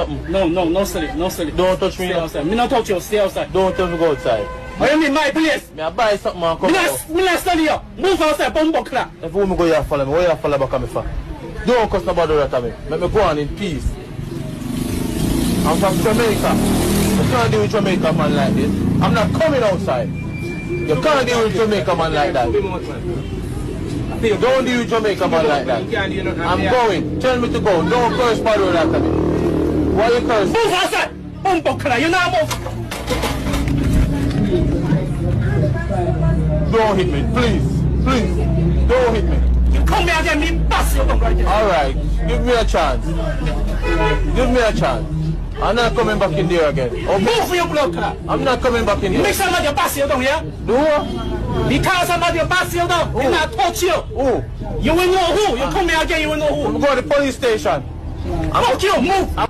something. No silly, no silly. Don't touch me. Stay outside. Me not touch you, stay outside. Don't tell me go outside. What you mean my place? Me I buy something and come out. Me not study you. Move outside, bum buckler. If you want me go here follow me, where you follow back at me for? Don't cuss nobody out of me. Let me go on in peace. I'm from Jamaica. You can't deal with Jamaica man like this. I'm not coming outside. You can't deal with Jamaica man like that. Don't deal with Jamaica man like that. I'm going. Tell me to go. Don't curse my road after me. Why you curse? Move outside! Bum buckler, you not move! Don't hit me, please. Please. Don't hit me. You come here again, me bust you right there. Alright, give me a chance. Give me a chance. I'm not coming back in there again. Okay? Move for your blood clot. I'm not coming back in You here. make somebody pass you down here. No? Because somebody pass you down, they not touch you. Who? You will know who. You come here again, you will know who. I'm going to the police station. Fuck you, move.